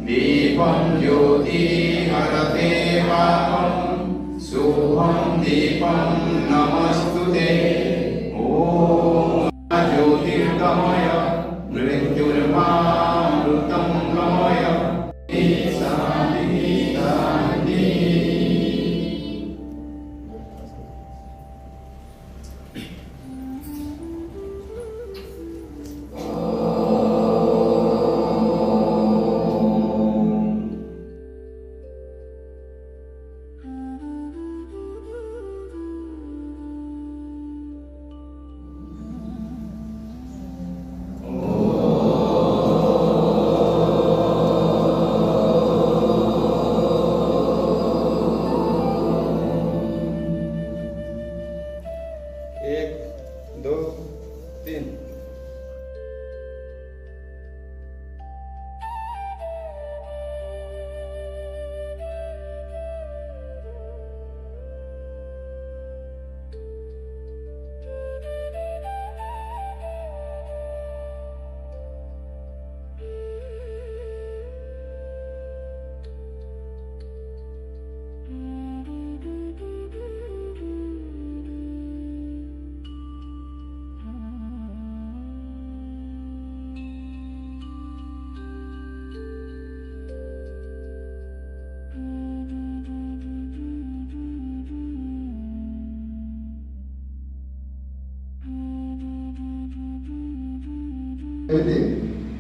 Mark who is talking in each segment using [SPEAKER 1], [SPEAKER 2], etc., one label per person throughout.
[SPEAKER 1] दीपं ज्योति हरते वामं शुभं दीपं नमस्तुते। ॐ ज्योतिर्गमय मृत्युर्मामृतं गमय शान्तिः शान्तिः।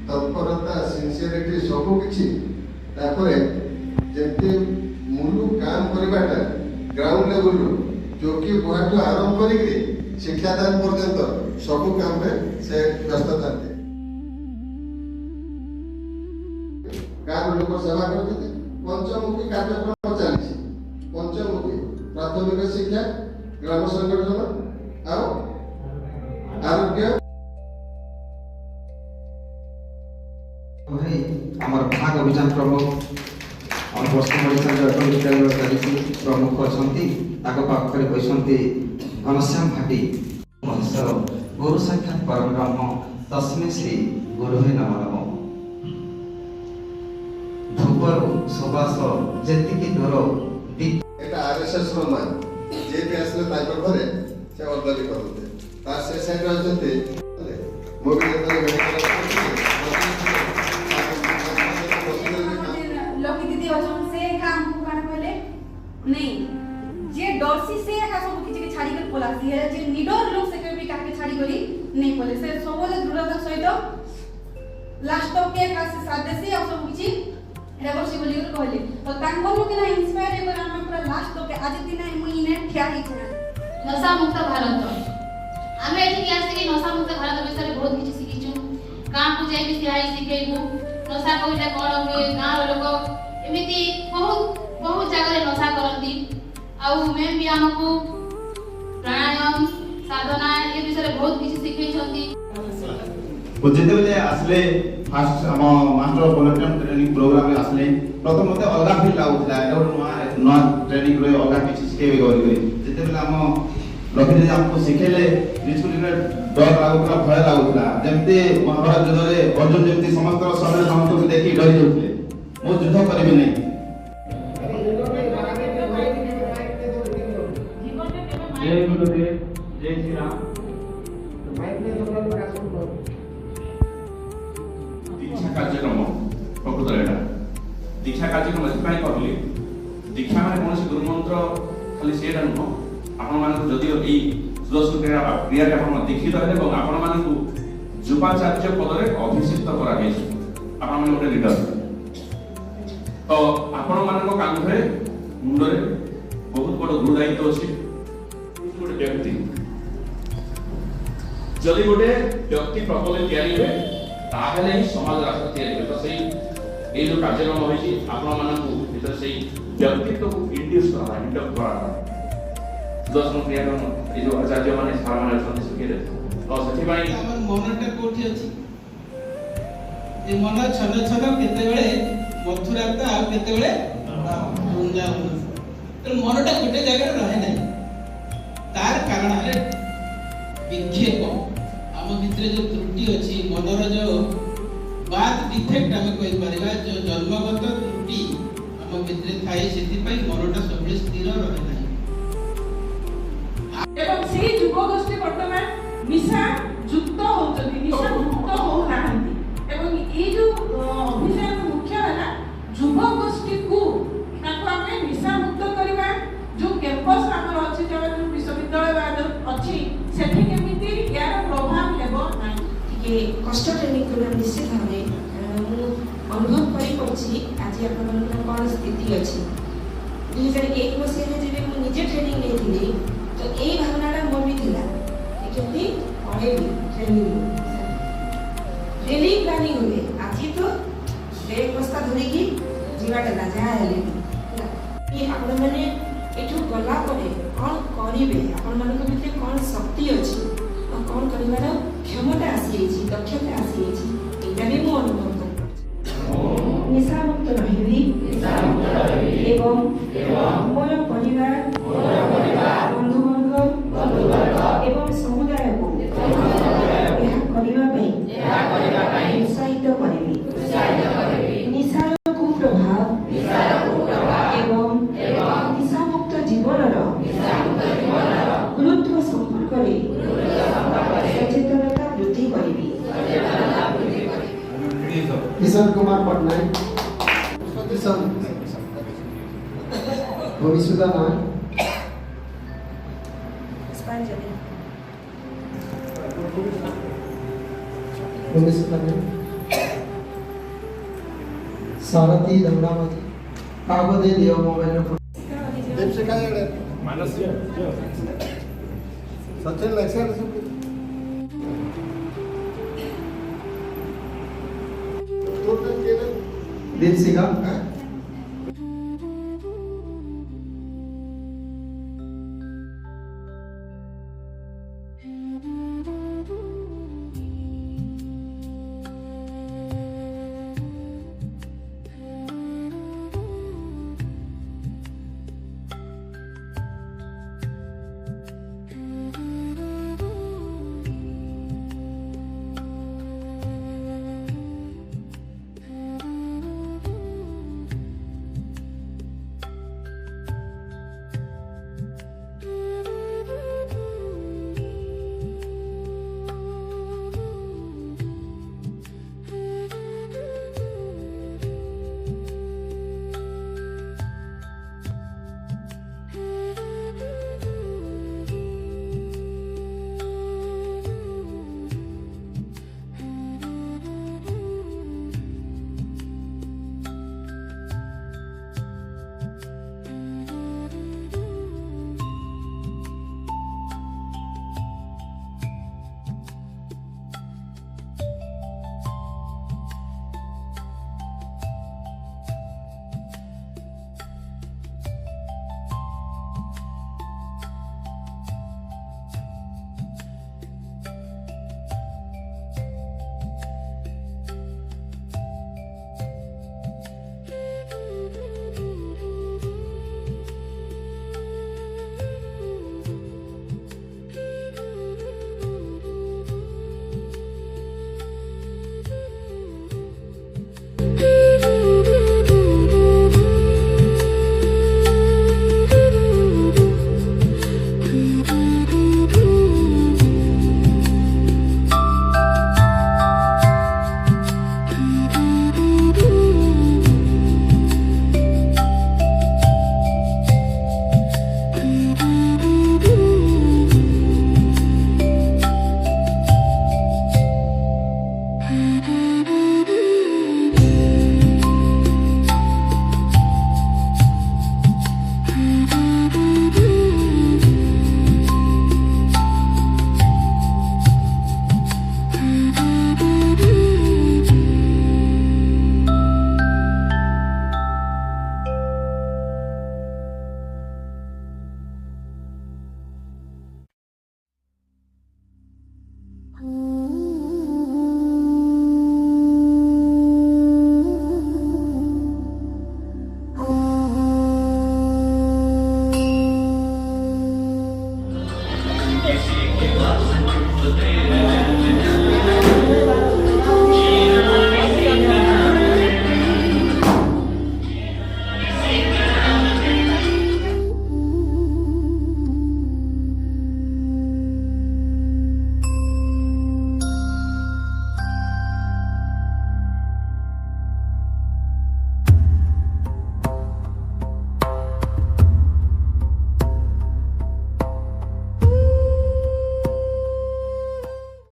[SPEAKER 2] तत्परता सिंसियरिटी सब किछि तापरे जेते मुलु काम करबाटा ग्राउंड लेवल जो कि बुहाटू आरंभ करिके शिक्षादान पर्यंत सब काम में से व्यस्त थाते। गाँव लोक सेवा करते पंचमुखी कार्यक्रम चली पंचमुखी प्राथमिक शिक्षा ग्राम संगठन आरोग्य
[SPEAKER 3] आमर भाग अभियान प्रमुख और पश्चिम ओडिशा विद्यालय चली प्रमुख अच्छा पाखे बसती घनश्याम भाटी महेश्वर गुरु साक्षात परम ब्रह्म तस्मै श्री गुरु नमः। धूपर सुबास जेतिकी दूर
[SPEAKER 2] एटा आरएसएस रो मान जे भी आसले ताइपर घरे से ऑर्डर करते तार से साइड रहते मोबिल
[SPEAKER 4] नहीं जे डरसी से का सब किछि के छाड़ी कर पोलासी है जे निडर लोग से के भी काके छाड़ी करी नहीं पोले से सबले दृढ़ता सहित लास्ट तक के का से सादेसी और सब किछि रेवर्सी बोली कर कहले तो तांको लोग ना इंस्पायर कर हम पूरा लास्ट तक के आज दिन मुई ने ठिया ही छै
[SPEAKER 5] नशा मुक्त भारत हमें एठी आसे कि नशा मुक्त भारत विषय बहुत किछि सिखिछु काम को जाई भी सिखाई सिखेबु नशा कोइला कोन हुए गांव लोग एमिति बहुत जगह नशा करती आउ मैं भी हमको प्राणायाम ସାଧନା ଏ ବିଷୟରେ ବହୁତ କିଛି ଶିଖେଇଛନ୍ତି।
[SPEAKER 1] ଯେତେବେଳେ ଆସିଲେ ଫାଷ୍ଟ ଆମ ମାଷ୍ଟର ଭଲେଣ୍ଟିୟର ଟ୍ରେନିଂ ପ୍ରୋଗ୍ରାମରେ ଆସିଲେ ପ୍ରଥମେ ମୋତେ ଅଲଗା ଫିଲ୍ ଲାଗୁଥିଲା, ଏଇଟା ଗୋଟେ ନୂଆ ଟ୍ରେନିଂରେ ଅଲଗା କିଛି ଶିଖେଇବେ କରିବେ। ଯେତେବେଳେ ଆମ ଲକ୍ଷ୍ମୀ ଆମକୁ ଶିଖେଇଲେ ନିଜକୁ ଟିକେ ଡର ଲାଗୁଥିଲା, ଭୟ ଲାଗୁଥିଲା। ଯେମିତି ମହାଭାରତ ଯୁଦ୍ଧରେ ଅର୍ଜୁନ ଯେମିତି ସମସ୍ତଙ୍କ ସମୟରେ ସମସ୍ତଙ୍କୁ ଦେଖି ଡରି ଯାଉଥିଲେ, ମୁଁ ଯୁଦ୍ଧ କରିବି ନାହିଁ।
[SPEAKER 6] जय गुरुदेव, जय श्री राम।
[SPEAKER 1] दीक्षा कार्यक्रम प्रकृत एटा दीक्षा कार्यक्रम एथपाई कहली दीक्षा माने कौन गुरुमंत्र खाली सेटा नुह आपण मानक जदि एई सुदर्शन क्रिया आपण देखि रहले और आपण मानक जुपाचार्य पदरे अभिषिक्त करा जायछि। आपण माने गोटे लीडर तो आपण मानक कांधरे मुंडरे बहुत बड़ गुरु दायित्व अछि। गोटे व्यक्ति जदि गोटे व्यक्ति प्रॉपर्ली तैयारी हुए ताहले ही समाज राष्ट्र तैयारी हुए। तो सही ये जो कार्यक्रम होइछि आपण मानकु भीतर सही व्यक्तित्व को इंड्यूस करा इंडक्ट करा सुदर्शन क्रियाक्रम ये जो आचार्य माने सारा माने संदेश शिखेले तो सथि भाई
[SPEAKER 7] हमर मनटा कोठी अछि ए मन छन छन केते बेले मथुराता आ केते बेले वृंदावन तो मनटा गोटे जगह रहे नहीं। तार कारण है विक्षेप आम भितर जो त्रुटि अच्छी मनर जो बात डिफेक्ट आम कहि परिबा जो जन्मगत त्रुटि आम भितर थाए सेति पई मनटा सबले स्थिर रहे नहीं।
[SPEAKER 4] एवं से युवा गोष्ठी वर्तमान निशा युक्त होउछथि, निशा मुक्त हो नाहंती। एवं ए जो अभियान मुख्य है युवा गोष्ठी को ताको आमे निशा मुक्त करबा। जो कैंपस हमर अछि जो विश्वविद्यालय अछि सेठी केमिति यार प्रभाव लेबो नाही
[SPEAKER 8] ये कष्ट ट्रेनिंग प्रोग्राम निश्चित भावे मु अनुभव करि पछि। आज अपन कोन स्थिति अछि 2001 मसीह में जेबे मु निजे ट्रेनिंग लेथिली तो ए भावनाटा मोर भी थिला केति पढेबी ट्रेनिंग डेली प्लानिंग हुए। आज तो एक बस्ता धरि की जीवाटा ना जा हेले कि आपण माने एठू गला परे कोन करिवे, आपण मानक भितर कोन शक्ति अछि और कोन करिवार क्षमता आसी अछि, दक्षता आसी अछि, एटा भी मु अनुभव कर निशा मुक्त रहिबी एवं मोर परिवार बंधु बांधव एवं समुदाय को यह करिवा पई उत्साहित करिबी। निशार कुप्रभाव एवं निशा मुक्त जीवनर गुरुत्व संपर्क सचेतनता वृद्धि करिबी।
[SPEAKER 2] किशन कुमार पटनायक किशन भविष्यदा नाम भविष्यदा नाम सारथी दंडावती कागदे दियो मोबाइल फोन देव से काय मानस सचिन लक्षण दिन सिंह